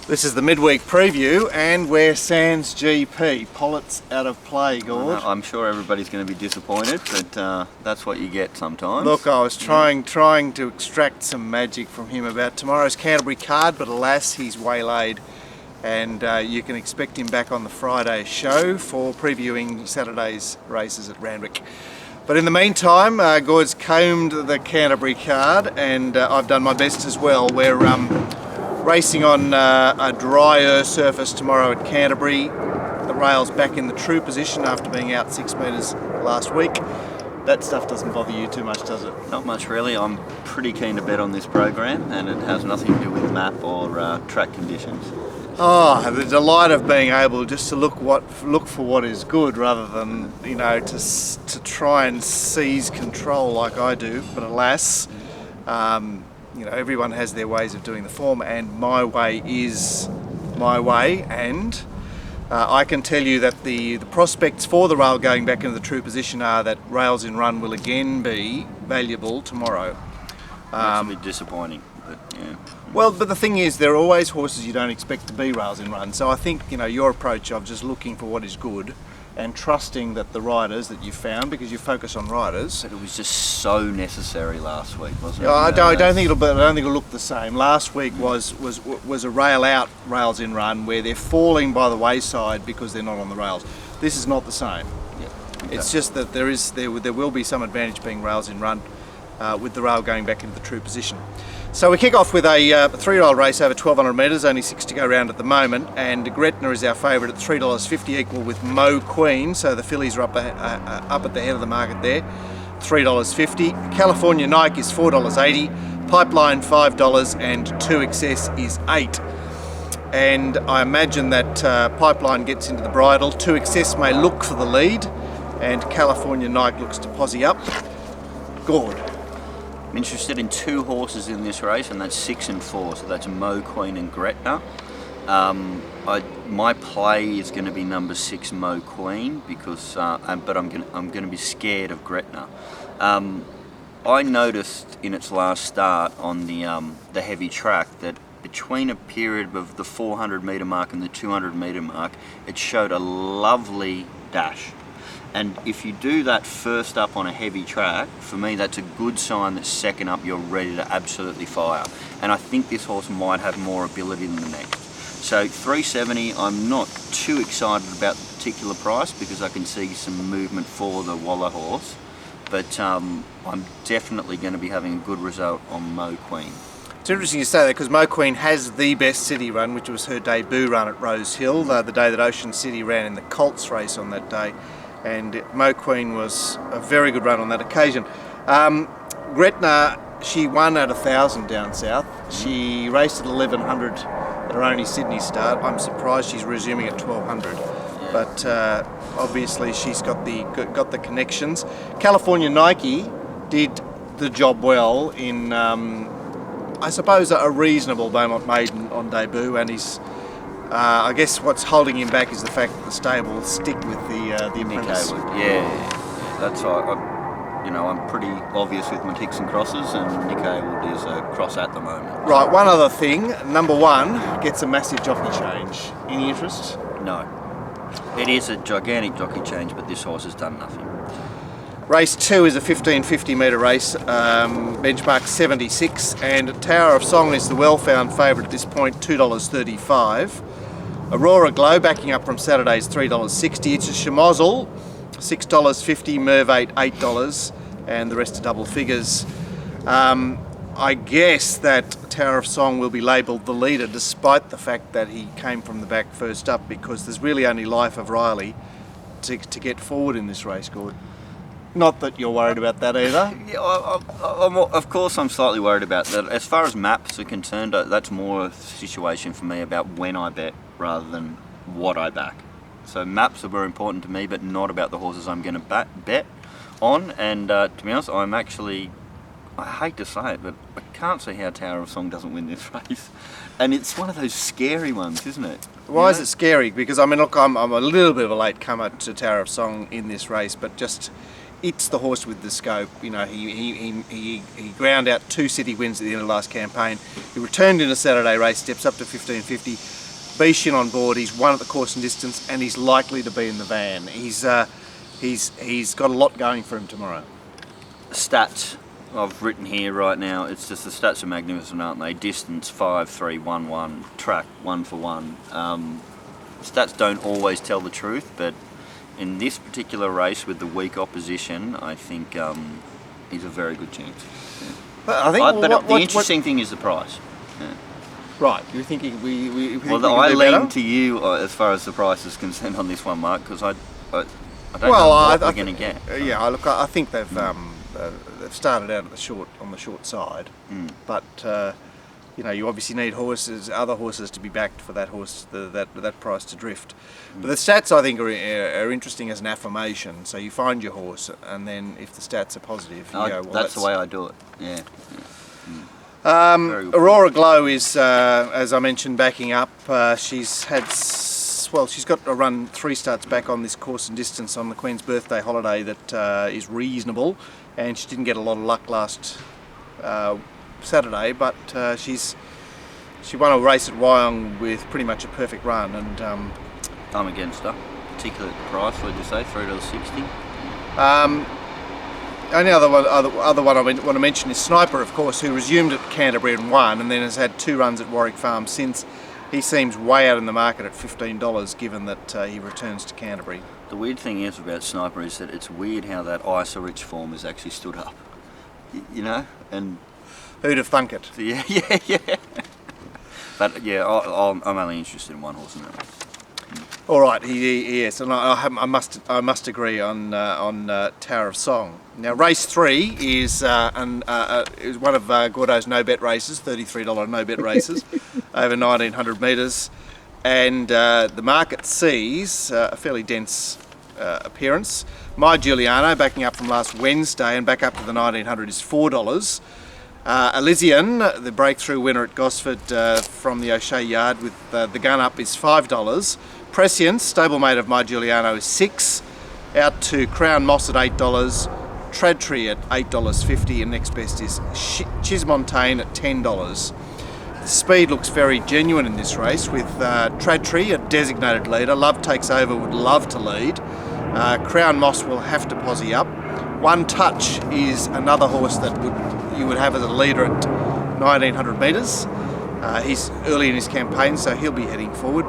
This is the midweek preview, and we're Sans GP. Pollitt's out of play, Gord. I'm sure everybody's going to be disappointed, but that's what you get sometimes. Look, I was trying to extract some magic from him about tomorrow's Canterbury card, but alas, he's waylaid. And you can expect him back on the Friday show for previewing Saturday's races at Randwick. But in the meantime, Gord's combed the Canterbury card, and I've done my best as well. We're racing on a drier surface tomorrow at Canterbury. The rail's back in the true position after being out 6 metres last week. That stuff doesn't bother you too much, does it? Not much really. I'm pretty keen to bet on this program, and it has nothing to do with map or track conditions. Oh, the delight of being able just to look for what is good rather than, you know, to try and seize control like I do. But alas, you know, everyone has their ways of doing the form, and my way is my way. And I can tell you that the prospects for the rail going back into the true position are that rails in run will again be valuable tomorrow. That's a bit disappointing, but yeah. Well, but the thing is, there are always horses you don't expect to be rails in run. So I think, you know, your approach of just looking for what is good and trusting that the riders that you found, because you focus on riders. But it was just so necessary last week, wasn't it? I don't think it'll look the same. Last week was a rail out, rails in run, where they're falling by the wayside because they're not on the rails. This is not the same. Yeah. Okay. It's just that there will be some advantage being rails in run with the rail going back into the true position. So we kick off with a 3-year-old race over 1,200 metres, only 6 to go round at the moment, and Gretna is our favourite at $3.50, equal with Mo Queen, so the fillies are up at the head of the market there, $3.50. California Nike is $4.80, Pipeline $5, and 2 Excess is $8. And I imagine that Pipeline gets into the bridle, 2 Excess may look for the lead, and California Nike looks to posse up. Gord. I'm interested in 2 horses in this race, and that's 6 and 4. So that's Mo Queen and Gretna. My play is going to be number 6, Mo Queen, because but I'm going to be scared of Gretna. I noticed in its last start on the heavy track that between a period of the 400 metre mark and the 200 metre mark, it showed a lovely dash. And if you do that first up on a heavy track, for me that's a good sign that second up you're ready to absolutely fire. And I think this horse might have more ability than the next. So $3.70, I'm not too excited about the particular price because I can see some movement for the Waller horse. But I'm definitely going to be having a good result on Mo Queen. It's interesting you say that because Mo Queen has the best city run, which was her debut run at Rose Hill, the day that Ocean City ran in the Colts race on that day. And Mo Queen was a very good run on that occasion. Gretna, she won at 1,000 down south. She raced at 1,100 at her only Sydney start. I'm surprised she's resuming at 1,200. Yeah. But obviously she's got the connections. California Nike did the job well in, I suppose, a reasonable Beaumont maiden on debut, and he's. I guess what's holding him back is the fact that the stable will stick with the apprentice. Yeah, that's right. I'm pretty obvious with my ticks and crosses, and Nick Haywood is a cross at the moment. Right, one other thing. Number 1 gets a massive jockey change. Any interest? No. It is a gigantic jockey change, but this horse has done nothing. Race 2 is a 1550 metre race, benchmark 76, and Tower of Song is the well-found favourite at this point, $2.35. Aurora Glow backing up from Saturday's $3.60. It's a Schmozzle, $6.50, Merv 8, $8, and the rest are double figures. I guess that Tower of Song will be labelled the leader despite the fact that he came from the back first up, because there's really only Life of Riley to get forward in this race, Gord. Not that you're worried about that either. Yeah, of course I'm slightly worried about that. As far as maps are concerned, that's more a situation for me about when I bet rather than what I back. So maps are very important to me, but not about the horses I'm going to bet on. And to be honest, I hate to say it, but I can't see how Tower of Song doesn't win this race. And it's one of those scary ones, isn't it? Why is it scary? Because, I mean, look, I'm a little bit of a late comer to Tower of Song in this race, but just it's the horse with the scope. You know, he ground out 2 city wins at the end of last campaign. He returned in a Saturday race, steps up to 1550. Bishin on board. He's won at the course and distance, and he's likely to be in the van. He's got a lot going for him tomorrow. Stats I've written here right now. It's just the stats are magnificent, aren't they? Distance 5-3-1-1, track 1 for 1. Stats don't always tell the truth, but in this particular race with the weak opposition, I think he's a very good chance. Yeah. But I think the interesting thing is the price. Yeah. Right, you think we well, I lean to you as far as the price is concerned on this one, Mark, because I don't know what we're going to get. Yeah, look, I think they've started out at on the short side, but you know, you obviously need other horses to be backed for that horse, that price to drift. But the stats, I think, are interesting as an affirmation. So you find your horse, and then if the stats are positive, you go, well, that's the way I do it. Yeah. Aurora Glow is, as I mentioned, backing up. She's got to run 3 starts back on this course and distance on the Queen's birthday holiday that is reasonable, and she didn't get a lot of luck last Saturday, but she won a race at Wyong with pretty much a perfect run, and I'm against her, particularly at the price. What did you say, $3.60? Only other one I want to mention is Sniper, of course, who resumed at Canterbury and won, and then has had 2 runs at Warwick Farm since. He seems way out in the market at $15, given that he returns to Canterbury. The weird thing is about Sniper is that it's weird how that ISA-rich form has actually stood up. You know, and who'd have thunk it? Yeah. But yeah, I'm only interested in one horse in that race. All right, yes, and I must agree on Tower of Song. Now, race 3 is one of Gordo's no-bet races, $33 no-bet races, over 1,900 metres, and the market sees a fairly dense appearance. My Giuliano, backing up from last Wednesday and back up to the 1,900, is $4. Elysian, the breakthrough winner at Gosford from the O'Shea Yard with the gun up, is $5. Prescience, stablemate of My Giuliano, is $6. Out to Crown Moss at $8. Tradtree at $8.50, and next best is Chismontane at $10. The speed looks very genuine in this race with Tradtree, a designated leader. Love Takes Over would love to lead. Crown Moss will have to posse up. One Touch is another horse that you would have as a leader at 1,900 metres. He's early in his campaign, so he'll be heading forward.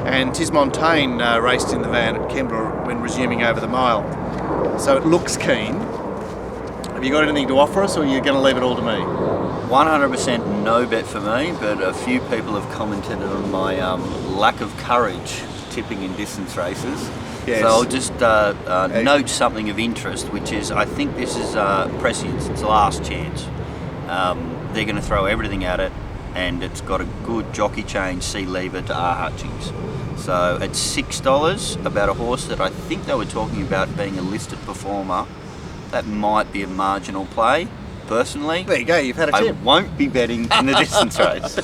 And Tismontane raced in the van at Kembla when resuming over the mile. So it looks keen. Have you got anything to offer us, or are you going to leave it all to me? 100% no bet for me, but a few people have commented on my lack of courage tipping in distance races. Yes. So I'll just note something of interest, which is I think this is Prescience. It's the last chance. They're going to throw everything at it, and it's got a good jockey change C lever to R Hutchings. So at $6, about a horse that I think they were talking about being a listed performer, that might be a marginal play. Personally, there you go, you've had a tip. I won't be betting in the distance race.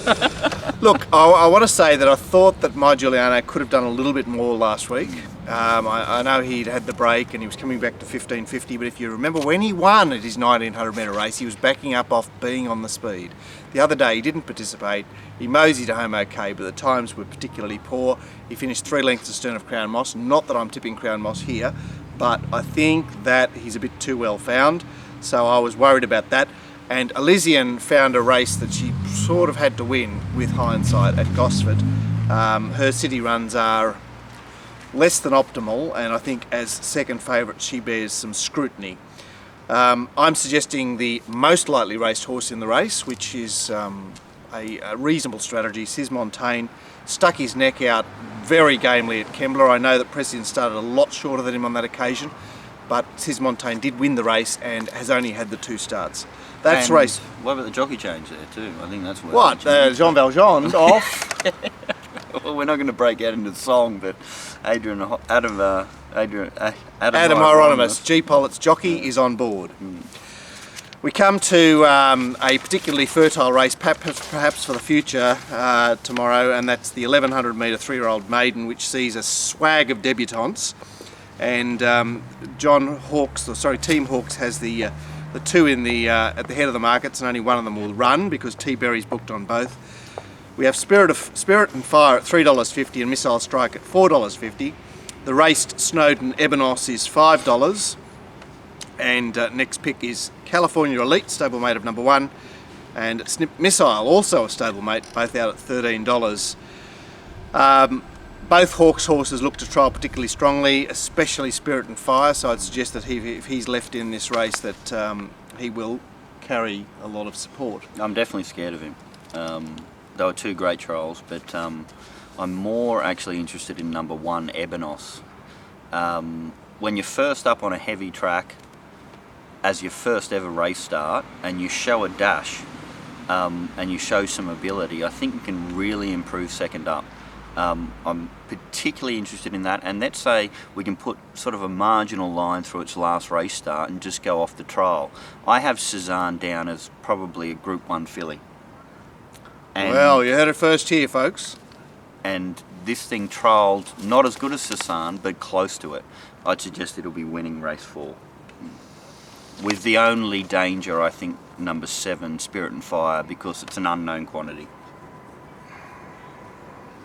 Look, I want to say that I thought that My Giuliano could have done a little bit more last week. I know he'd had the break and he was coming back to 1550, but if you remember when he won at his 1,900 metre race, he was backing up off being on the speed. The other day he didn't participate. He moseyed home okay, but the times were particularly poor. He finished 3 lengths astern of Crown Moss. Not that I'm tipping Crown Moss here, but I think that he's a bit too well found. So I was worried about that. And Elysian found a race that she sort of had to win with hindsight at Gosford. Her city runs are less than optimal, and I think as second favourite she bears some scrutiny. I'm suggesting the most lightly raced horse in the race, which is a reasonable strategy. Cismontane stuck his neck out very gamely at Kembla. I know that Prescience started a lot shorter than him on that occasion, but Cismontane did win the race and has only had the 2 starts. That's and race. What about the jockey change there too? I think that's what. Jean Valjean off. Well, we're not going to break out into the song, but Adam Hieronymus, G. Pollitt's jockey, is on board. We come to a particularly fertile race, perhaps for the future tomorrow, and that's the 1,100 metre 3-year-old maiden, which sees a swag of debutantes. and Team Hawks has the two in the at the head of the markets, and only one of them will run because T-Berry's booked on both. We have Spirit and Fire at $3.50 and Missile Strike at $4.50. The raced Snowden Ebenos is $5, and next pick is California Elite, stablemate of number 1, and Snip Missile, also a stablemate, both out at $13. Both Hawks horses look to trial particularly strongly, especially Spirit and Fire, so I'd suggest that if he's left in this race that he will carry a lot of support. I'm definitely scared of him. They were two great trials, but I'm more actually interested in number 1, Ebenos. When you're first up on a heavy track as your first ever race start and you show a dash and you show some ability, I think you can really improve second up. I'm particularly interested in that, and let's say we can put sort of a marginal line through its last race start and just go off the trial. I have Cezanne down as probably a Group 1 filly. And, well, you heard it first here, folks. And this thing trialled not as good as Cezanne, but close to it. I'd suggest it'll be winning race 4. With the only danger, I think, number 7, Spirit and Fire, because it's an unknown quantity.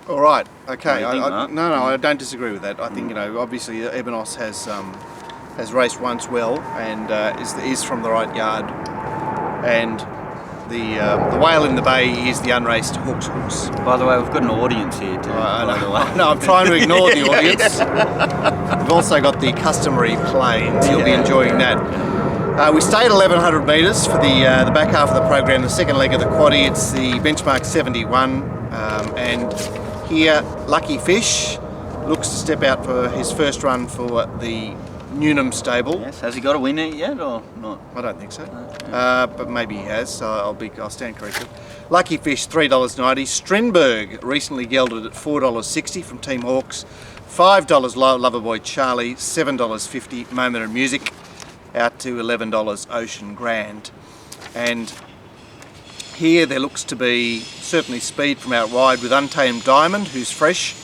All right, okay. What do you think, No, I don't disagree with that. I think, obviously Ebenos has raced once well and is from the right yard, and the Whale in the Bay is the unraced Hawks horse. By the way, we've got an audience here too. No, I'm trying to ignore the audience. We've also got the customary planes. You'll be enjoying that. We stayed 1,100 metres for the back half of the program, the second leg of the quaddie. It's the benchmark 71, and here Lucky Fish looks to step out for his first run for the Newnham stable. Yes. Has he got a winner yet or not? I don't think so, Okay. but maybe he has. So I'll stand corrected. Lucky Fish $3.90. Strindberg recently gelded at $4.60 from Team Hawks. $5 Loverboy Charlie. $7.50 Moment of Music. Out to $11 Ocean Grand. And here there looks to be certainly speed from out wide with Untamed Diamond, who's fresh.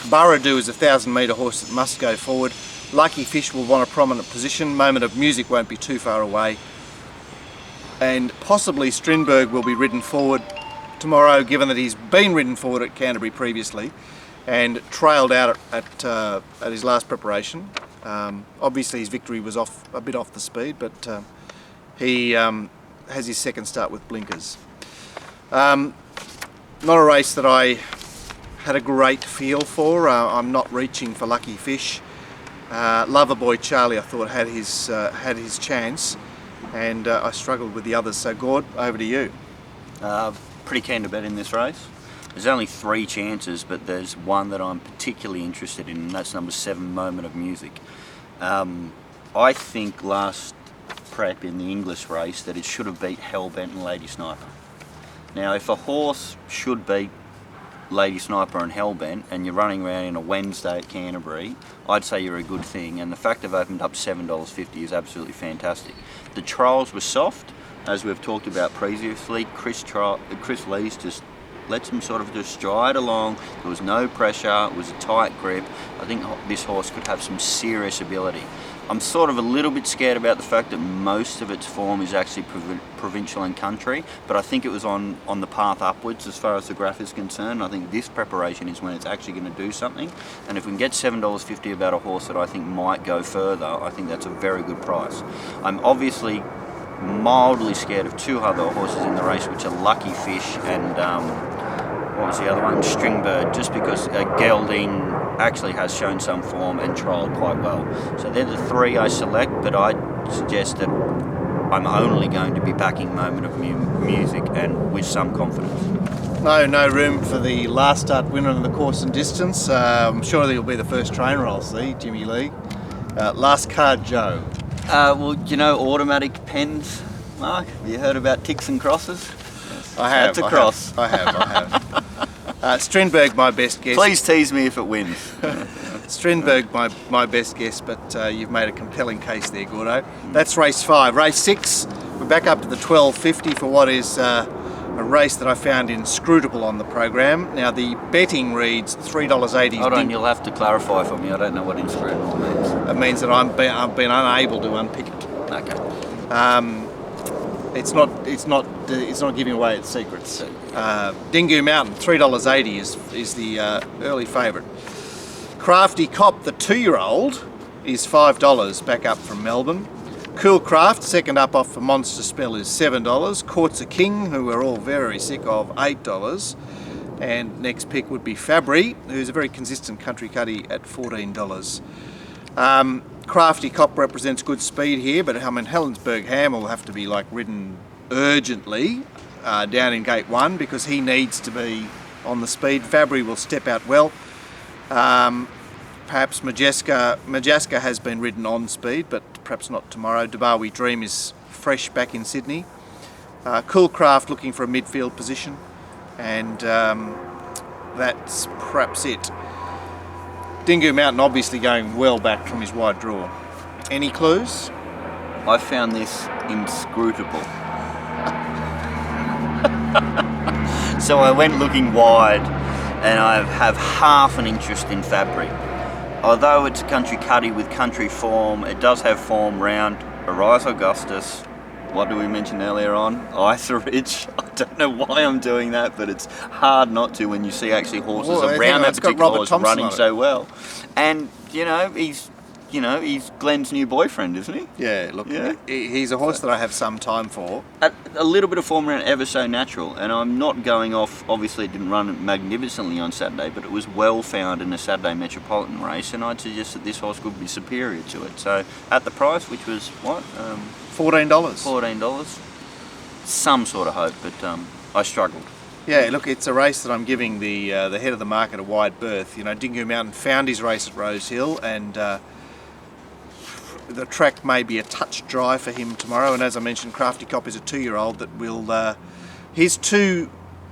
Burradoo is a 1,000-metre horse that must go forward. Lucky Fish will want a prominent position. Moment of Music won't be too far away. And possibly Strindberg will be ridden forward tomorrow, given that he's been ridden forward at Canterbury previously and trailed out at his last preparation. Obviously his victory was a bit off the speed, but he has his second start with blinkers. Not a race that I had a great feel for. I'm not reaching for Lucky Fish. Loverboy Charlie I thought had his chance, and I struggled with the others. So Gord, over to you. Pretty keen to bet in this race. There's only 3 chances, but there's one that I'm particularly interested in, and that's number 7, Moment of Music. I think last prep in the English race that it should have beat Hellbent and Lady Sniper. Now, if a horse should beat Lady Sniper and Hellbent and you're running around in a Wednesday at Canterbury, I'd say you're a good thing, and the fact they've opened up $7.50 is absolutely fantastic. The trials were soft, as we've talked about previously. Chris Lees just lets him sort of just stride along. There was no pressure, it was a tight grip. I think this horse could have some serious ability. I'm sort of a little bit scared about the fact that most of its form is actually provincial and country, but I think it was on the path upwards as far as the graph is concerned. I think this preparation is when it's actually going to do something, and if we can get $7.50 about a horse that I think might go further, I think that's a very good price. I'm obviously mildly scared of 2 other horses in the race, which are Lucky Fish and what was the other one? Stringbird, just because Gelding actually has shown some form and trialled quite well. So they're the 3 I select, but I'd suggest that I'm only going to be backing Moment of Music, and with some confidence. No room for the last start winner in the course and distance. I'm sure he'll be the first trainer I'll see, Jimmy Lee. Last Card Joe. Well, automatic pens, Mark? Have you heard about ticks and crosses? Yes. I have. That's a cross. I have. Strindberg, my best guess. Please tease me if it wins. Strindberg, my best guess, but you've made a compelling case there, Gordo. That's race 5. Race 6, we're back up to the 12.50 for what is a race that I found inscrutable on the program. Now the betting reads $3.80. Hold on, you'll have to clarify for me. I don't know what inscrutable means. It means that I've been unable to unpick it. Okay. It's not giving away its secrets. Dingo Mountain, $3.80 is the early favourite. Crafty Cop, the 2-year-old, is $5 back up from Melbourne. Cool Craft, second up off for Monster Spell, is $7. Court's a King, who we're all very sick of, $8. And next pick would be Fabry, who's a very consistent country cutty at $14. Crafty Cop represents good speed here, but I mean Helensburgh Ham will have to be like ridden urgently down in gate 1 because he needs to be on the speed. Fabry will step out well. Perhaps Majeska has been ridden on speed, but perhaps not tomorrow. Dabawi Dream is fresh back in Sydney. Cool Craft looking for a midfield position, and that's perhaps it. Dingo Mountain obviously going well back from his wide draw. Any clues? I found this inscrutable. So I went looking wide, and I have half an interest in Fabry. Although it's a country cutty with country form, it does have form round Arise Augustus. What did we mention earlier on? Isa Ridge. I don't know why I'm doing that, but it's hard not to when you see actually horses around that particular horse running so well. And he's Glenn's new boyfriend, isn't he? Yeah, look, he's a horse that I have some time for. A little bit of form around Ever So Natural, and I'm not going off, obviously it didn't run magnificently on Saturday, but it was well found in a Saturday Metropolitan race, and I'd suggest that this horse could be superior to it. So at the price, which was what? $14. $14. Some sort of hope, but I struggled. Yeah, look, it's a race that I'm giving the head of the market a wide berth. Dingo Mountain found his race at Rose Hill, and the track may be a touch dry for him tomorrow. And as I mentioned, Crafty Cop is a 2-year-old that will... his 2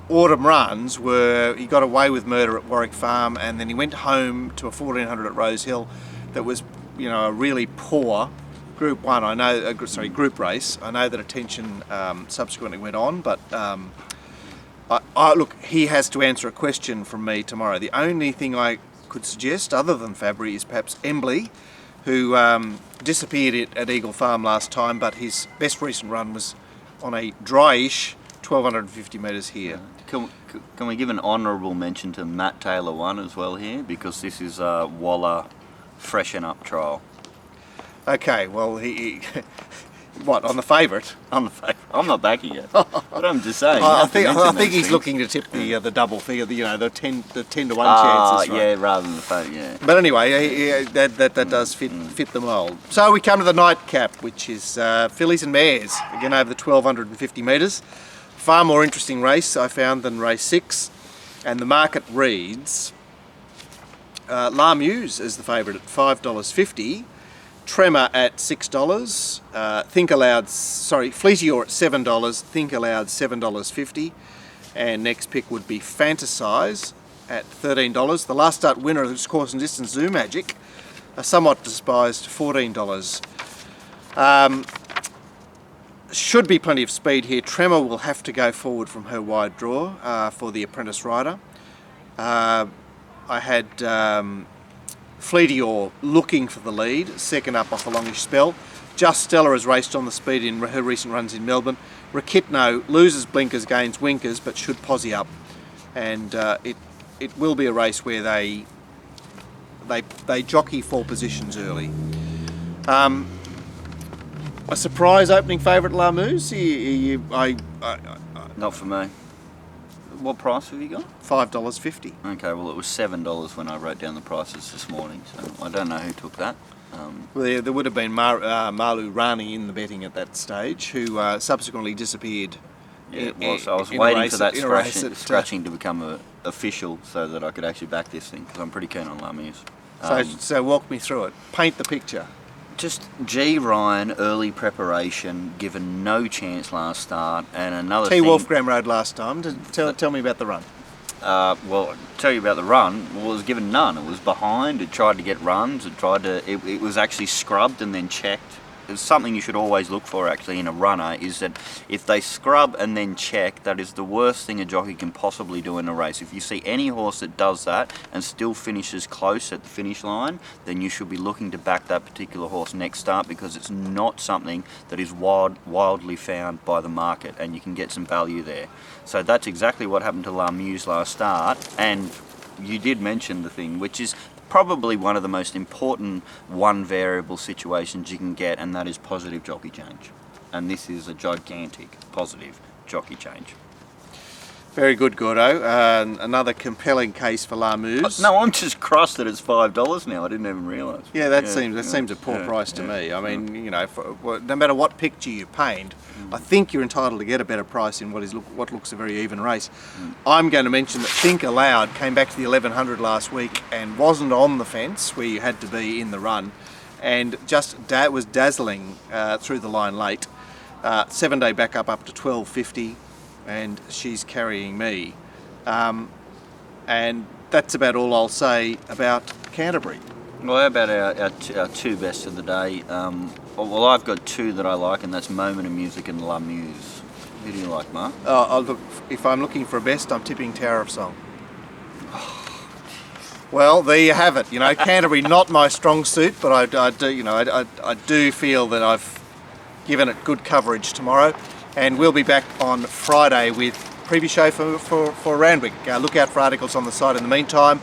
autumn runs were he got away with murder at Warwick Farm, and then he went home to a 1400 at Rose Hill that was, a really poor Group 1. Group race. I know that attention subsequently went on, but look, he has to answer a question from me tomorrow. The only thing I could suggest, other than Fabry, is perhaps Embley, who disappeared at Eagle Farm last time, but his best recent run was on a dryish 1250 metres here. Can we give an honourable mention to Matt Taylor 1 as well here, because this is a Waller freshen up trial. Okay, well, he what, on the favourite? On the favourite. I'm not backing it, but I'm just saying. I think he's looking to tip the double figure, the 10 to 1 chances. Right? Yeah, rather than the favourite, yeah. But anyway, that does fit the mould. So we come to the nightcap, which is fillies and mares, again over the 1250 metres. Far more interesting race, I found, than race 6. And the market reads La Muse is the favourite at $5.50. Tremor at $6, Fleetior at $7, Think Aloud $7.50, and next pick would be Fantasize at $13. The last start winner of this course and distance, Zoo Magic, a somewhat despised $14. Should be plenty of speed here. Tremor will have to go forward from her wide draw for the apprentice rider. I had Fleetior looking for the lead, second up off a longish spell. Just Stella has raced on the speed in her recent runs in Melbourne. Rakitno loses blinkers, gains winkers, but should posse up. And it will be a race where they jockey for positions early. A surprise opening favourite, La Muse? Not for me. What price have you got? $5.50. Okay, well it was $7 when I wrote down the prices this morning, so I don't know who took that. Well, there would have been Malu Rani in the betting at that stage, who subsequently disappeared. Yeah, it was. I was waiting for that scratching to become official so that I could actually back this thing, because I'm pretty keen on La Muse. So walk me through it. Paint the picture. Just G. Ryan, early preparation, given no chance last start, and another T. Wolfgram rode last time. Tell me about the run. Well, tell you about the run. Well, it was given none. It was behind. It tried to get runs. It was actually scrubbed and then checked. it's something you should always look for actually in a runner, is that if they scrub and then check, that is the worst thing a jockey can possibly do in a race. If you see any horse that does that and still finishes close at the finish line, then you should be looking to back that particular horse next start, because it's not something that is wildly found by the market, and you can get some value there. So that's exactly what happened to La Muse last start, and you did mention the thing, which is probably one of the most important one variable situations you can get, and that is positive jockey change. And this is a gigantic positive jockey change. Very good, Gordo. Another compelling case for La Muse. No, I'm just crossed that it's $5 now. I didn't even realise. Yeah, that seems a poor price to me. I mean, you know, no matter what picture you paint, I think you're entitled to get a better price in what looks a very even race. I'm going to mention that Think Aloud came back to the 1100 last week and wasn't on the fence where you had to be in the run, and just was dazzling through the line late. 7 day back up to 1250. And she's carrying me, and that's about all I'll say about Canterbury. Well, how about our two best of the day? Well, I've got two that I like, and that's Moment of Music and La Muse. Who do you like, Mark? Look, if I'm looking for a best, I'm tipping Tower of Song. Well, there you have it. You know, Canterbury not my strong suit, but I do feel that I've given it good coverage tomorrow. And we'll be back on Friday with preview show for Randwick. Look out for articles on the site in the meantime,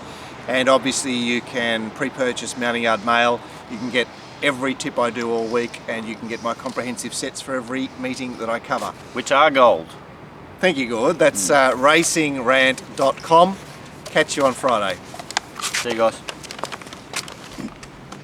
and obviously you can pre-purchase Mounting Yard Mail. You can get every tip I do all week, and you can get my comprehensive sets for every meeting that I cover. Which are gold. Thank you, Gord. That's RacingRant.com. Catch you on Friday. See you guys.